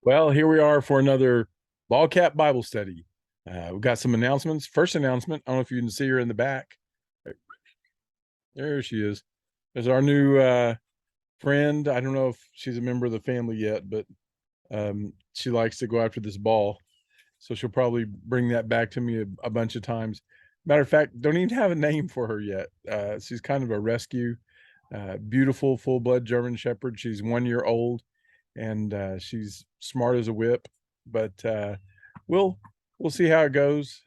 Well, here we are for another Ball Cap Bible study. We've got some announcements. First announcement, I don't know if you can see her in the back. There she is. There's our new friend. I don't know if she's a member of the family yet, but she likes to go after this ball. So she'll probably bring that back to me a bunch of times. Matter of fact, don't even have a name for her yet. She's kind of a rescue, beautiful, full blood German Shepherd. She's 1 year old and she's smart as a whip. But we'll we'll see how it goes.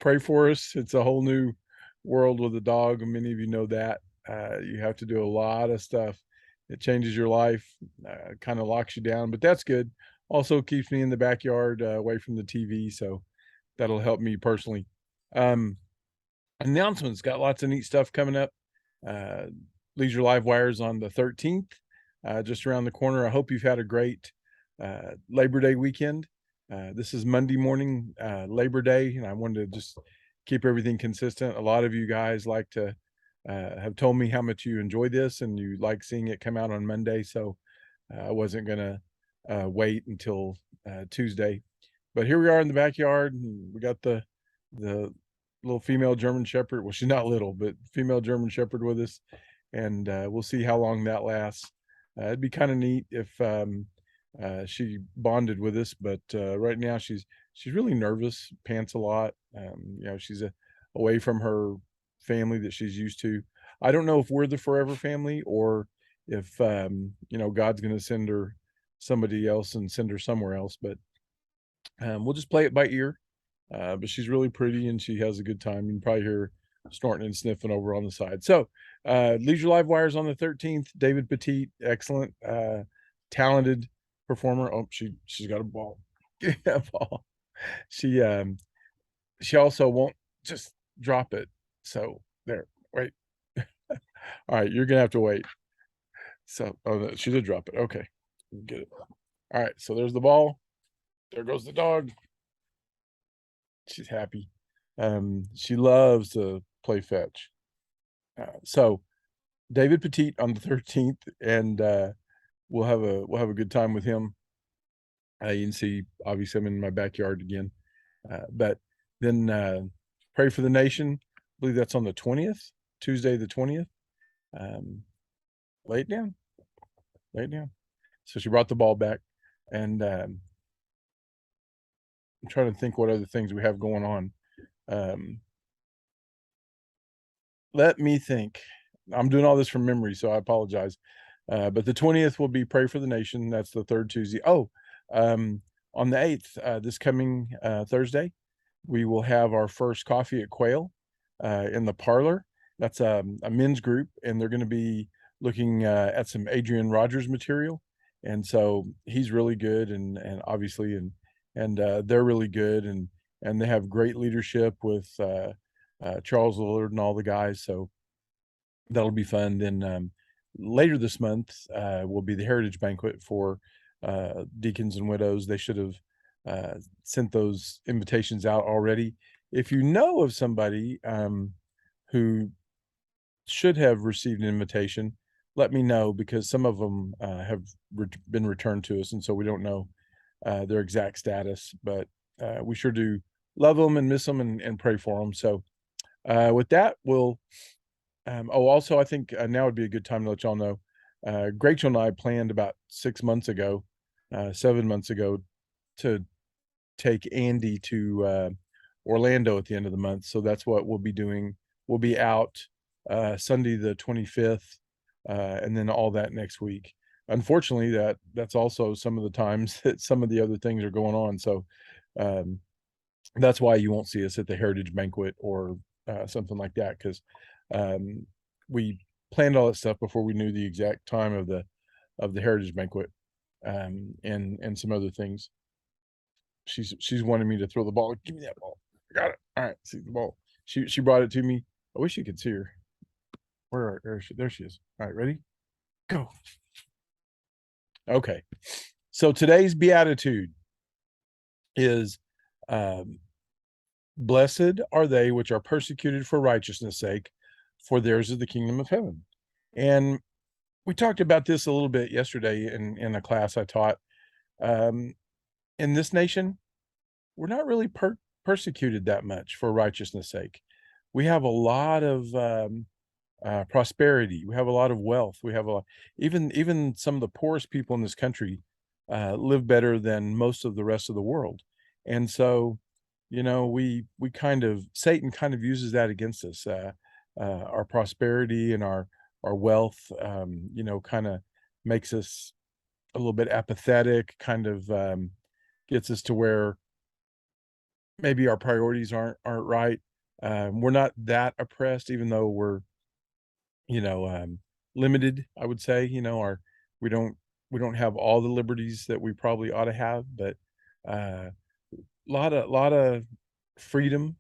Pray for us. It's a whole new world with a dog. Many of you know that. You have to do a lot of stuff. It changes your life, kind of locks you down, but that's good. Also keeps me in the backyard, away from the TV, so that'll help me personally. Um, Announcements, got lots of neat stuff coming up. Uh, Leisure Live Wires on the 13th, just around the corner. I hope you've had a great Labor Day weekend. This is Monday morning, Labor Day, and I wanted to just keep everything consistent. A lot of you guys like to have told me how much you enjoy this and you like seeing it come out on Monday. So I wasn't gonna wait until Tuesday, but here we are in the backyard. And we got the little female German Shepherd. Well, she's not little, but female German Shepherd with us, and we'll see how long that lasts. It'd be kind of neat if she bonded with us, but right now she's really nervous, pants a lot. She's away from her family that she's used to. I don't know if we're the forever family or if God's going to send her somebody else and send her somewhere else, but we'll just play it by ear. But she's really pretty and she has a good time. You can probably hear her snorting and sniffing over on the side. So, Leisure Live Wires on the 13th. David Petit, excellent, talented performer. Oh, she's got a ball. Yeah, ball. She she also won't just drop it. So there, wait. All right, you're gonna have to wait. So, oh, no, she did drop it. Okay, get it. All right, so there's the ball. There goes the dog. She's happy. She loves to play fetch. So David Petit on the 13th, and we'll have a good time with him. You can see, obviously, I'm in my backyard again. But then pray for the nation. I believe that's on the 20th, Tuesday the 20th. Um, lay it down, lay it down. So she brought the ball back, and I'm trying to think what other things we have going on. Um, Let me think. I'm doing all this from memory, so I apologize. But the 20th will be Pray for the Nation. That's the third Tuesday. Oh, on the 8th, this coming Thursday, we will have our first coffee at Quail in the parlor. That's a men's group, and they're going to be looking at some Adrian Rogers material. And so he's really good, and obviously, and they're really good, and they have great leadership with Charles Lillard and all the guys. So that'll be fun. Then later this month will be the Heritage Banquet for deacons and widows. They should have sent those invitations out already. If you know of somebody who should have received an invitation, let me know, because some of them have been returned to us, and so we don't know their exact status. But we sure do love them and miss them, and pray for them. So with that, we'll. Also, I think now would be a good time to let y'all know. Rachel and I planned about 6 months ago, 7 months ago, to take Andy to Orlando at the end of the month. So that's what we'll be doing. We'll be out Sunday the 25th, and then all that next week. Unfortunately, that's also some of the times that some of the other things are going on. So um, that's why you won't see us at the Heritage Banquet or something like that, because we planned all that stuff before we knew the exact time of the Heritage Banquet, and some other things. She's wanting me to throw the ball. Give me that ball. I got it. All right, see the ball. She brought it to me. I wish you could see her. Where is she? There she is. All right, ready? Go. Okay. So today's beatitude is blessed are they which are persecuted for righteousness' sake, for theirs is the kingdom of heaven. And we talked about this a little bit yesterday in a class I taught. um, in this nation, we're not really persecuted that much for righteousness' sake. We have a lot of prosperity. We have a lot of wealth. We have even some of the poorest people in this country live better than most of the rest of the world. And so, we kind of Satan kind of uses that against us. Our prosperity and our wealth, kind of makes us a little bit apathetic. Kind of gets us to where maybe our priorities aren't right. We're not that oppressed, even though we're limited, I would say. We don't we don't have all the liberties that we probably ought to have, but uh lot of freedom.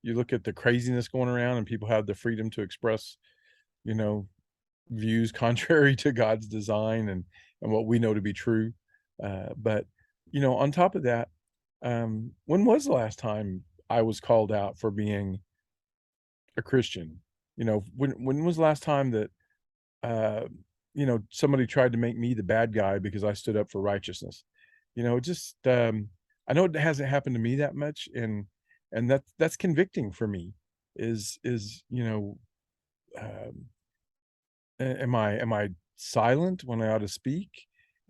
You look at the craziness going around, and people have the freedom to express, you know, views contrary to God's design and what we know to be true. But on top of that, when was the last time I was called out for being a Christian? When was the last time that uh, somebody tried to make me the bad guy because I stood up for righteousness? Just I know it hasn't happened to me that much, and that's convicting for me. Is um, am I silent when I ought to speak?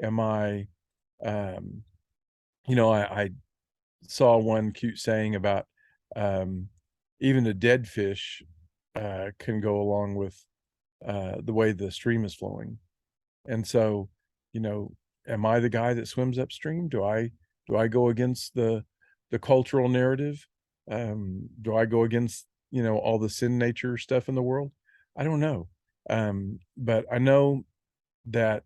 Am I um, I saw one cute saying about um, even a dead fish can go along with the way the stream is flowing. And so, you know, am I the guy that swims upstream? Do I go against the cultural narrative? Do I go against, all the sin nature stuff in the world? I don't know. But I know that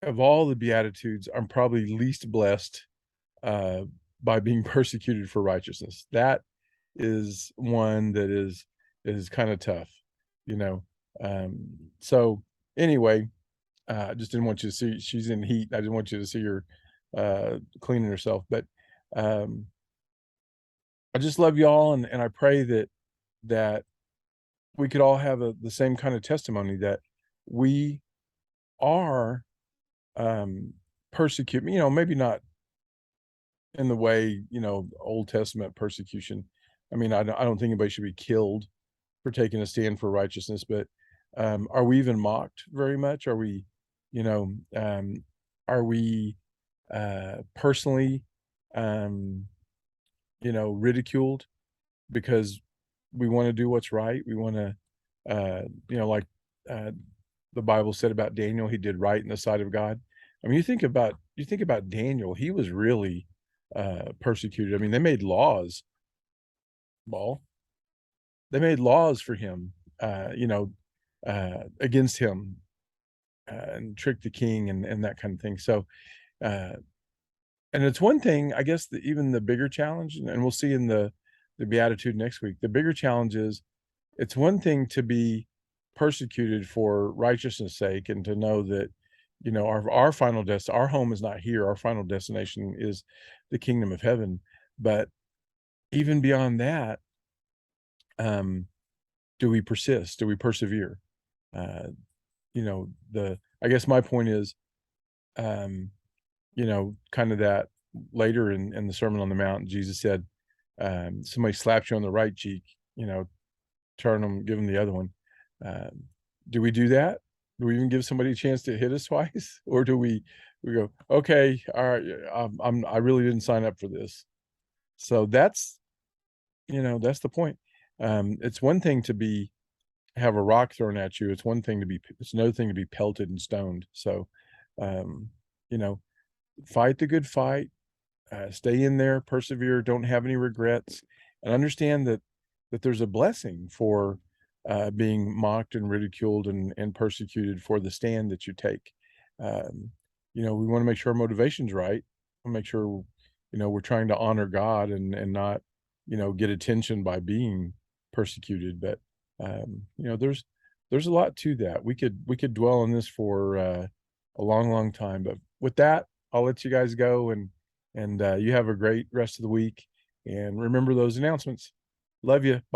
of all the beatitudes, I'm probably least blessed uh, by being persecuted for righteousness. That is one that is kind of tough, you know. So anyway, I just didn't want you to see she's in heat. I didn't want you to see her cleaning herself. But um, I just love y'all, and I pray that we could all have the same kind of testimony that we are persecuted. Maybe not in the way Old Testament persecution. I mean, I don't think anybody should be killed for taking a stand for righteousness, but are we even mocked very much? Are we, you know, are we personally, um, ridiculed because we want to do what's right? We want to, like uh, the Bible said about Daniel, he did right in the sight of God. I mean, you think about Daniel, he was really persecuted. I mean, Ball, they made laws for him, against him, and tricked the king and that kind of thing. So, uh, and it's one thing, I guess, even the bigger challenge, and we'll see in the beatitude next week. The bigger challenge is it's one thing to be persecuted for righteousness' sake, and to know that our our home is not here. Our final destination is the kingdom of heaven. But even beyond that, um, do we persist? Do we persevere? Uh, the I guess my point is, kind of that later in the Sermon on the Mount, Jesus said, somebody slaps you on the right cheek, give them the other one. Um, do we do that? Do we even give somebody a chance to hit us twice, or do we go, okay, all right, yeah, I really didn't sign up for this. So that's the point. It's one thing to have a rock thrown at you. It's another thing to be pelted and stoned. So, um, you know, fight the good fight, stay in there, persevere, don't have any regrets, and understand that there's a blessing for being mocked and ridiculed and persecuted for the stand that you take. Um, we want to make sure our motivation's right. Make sure we're trying to honor God and not get attention by being persecuted. But there's a lot to that. We could dwell on this for a long, long time. But with that, I'll let you guys go, and you have a great rest of the week. And remember those announcements. Love you. Bye.